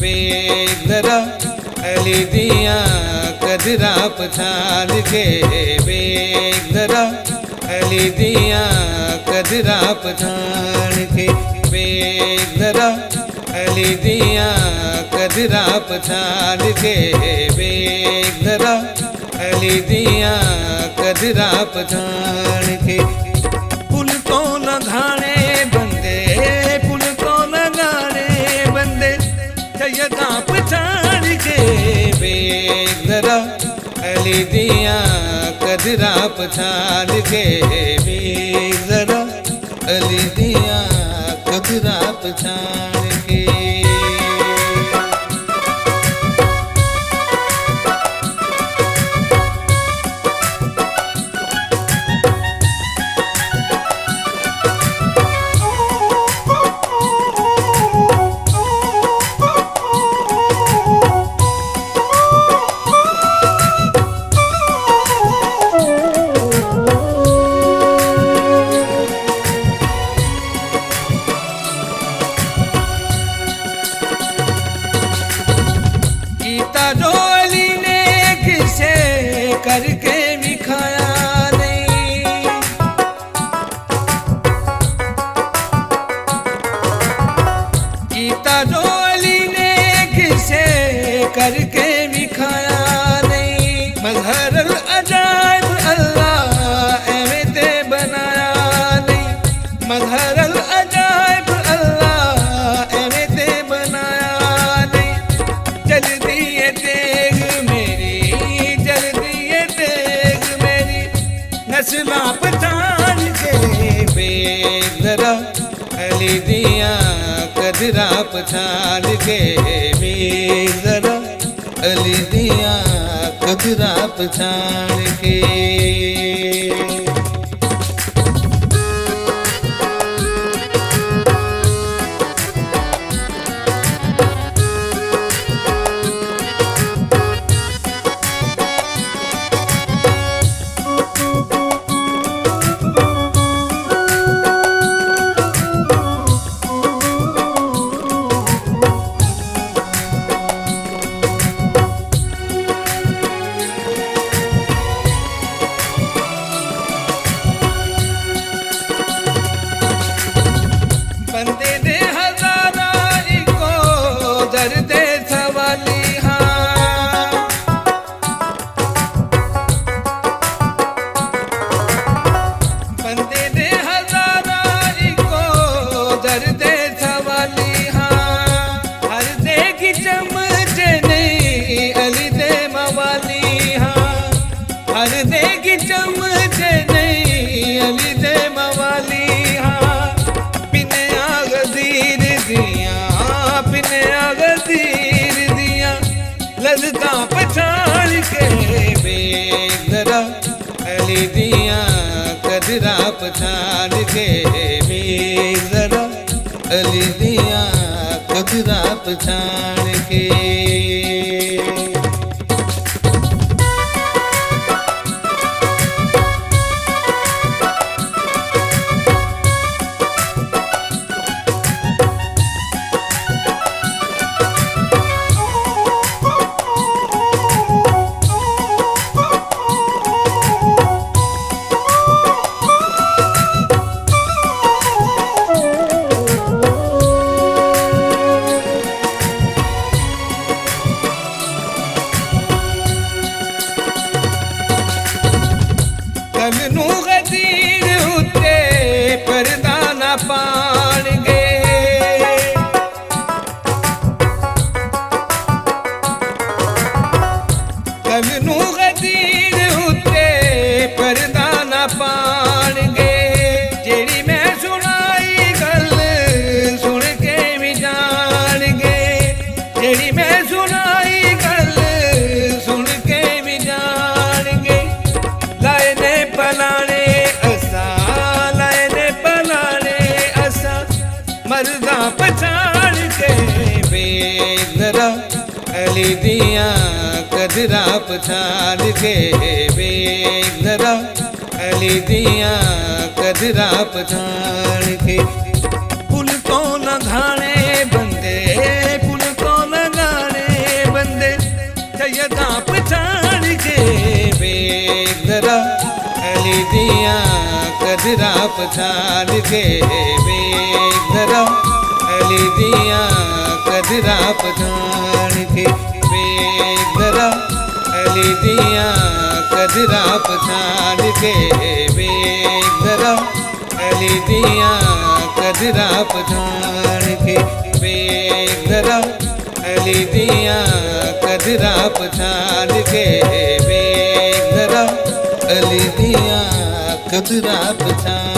वेख जरा अली दिया कदरा पछाड़ के, वेख जरा अली दिया कदरा पछाड़ के, वेख जरा अली दिया कदरा पछाड़ के, वेख जरा अली दिया कदरा पछाड़ के। पुल तो लगाने बंदे, पुल तो लगाने बंदे सैयदा पछाड़ के, वेख जरा अली दिया कदरा पछाड़ के, वेख जरा अली दिया कदरा पछाड़ के। जो अली ने किसे करके दिखाया नहीं, गीता जो अली ने किसे करके दिखाया नहीं। मजहर अल अजायब अल्लाह एवें ते बनाया नहीं, मजहर अल अजायब अल्लाह एवें ते बनाया नहीं। जल्दी ये देख मेरी, जल्दी ये देख मेरी नस्ला पछाड़ के, वेख जरा अली दिया कदरा पछाड़ के, वेख जरा अली दिया कदरा पछाड़ के। बंदे दे हजारा इको दर्द सवाली हाँ, बंदे दे हजारा इको दर्द सवाली हाँ। हर दे की चमचे नहीं अली दे मवाली हाँ, हर दे की चमचे नहीं अली दे मवाली हाँ। पिने गदीर दिया ललका पछाड़ के, वेख जरा अली दिया कदरा पछाड़ के, वेख जरा अली दिया कदरा पछाड़ के। कलनू गदीर उत्ते पर्दा ना पाण गे, कलनू गदीर उत्ते पर्दा ना पाण गे। जेड़ी मैं सुनाई गल सुन के भी जान गे, जेड़ी मैं सुनाई गल सुन के भी जान गे। लाए ने पलाने असा, लाए ने पलाने असा मर्दा पछाड़ के, वेख जरा अली दिया कदरा पछाड़ के, वेख जरा अली दिया कदरा पछाड़ के। पुल तो लगाने बंदे, पुल तो लगा जरा अली दियां कदरा पछाण के वेख जरा अली दियां कदरा पछाण के वेख जरा अली दियां कदरा पछाण के वेख जरा अली दियां कदरा पछाण के वेख जरा अली दियां कदरा पछाण के वेख जरा अली दियां कदरा पछाण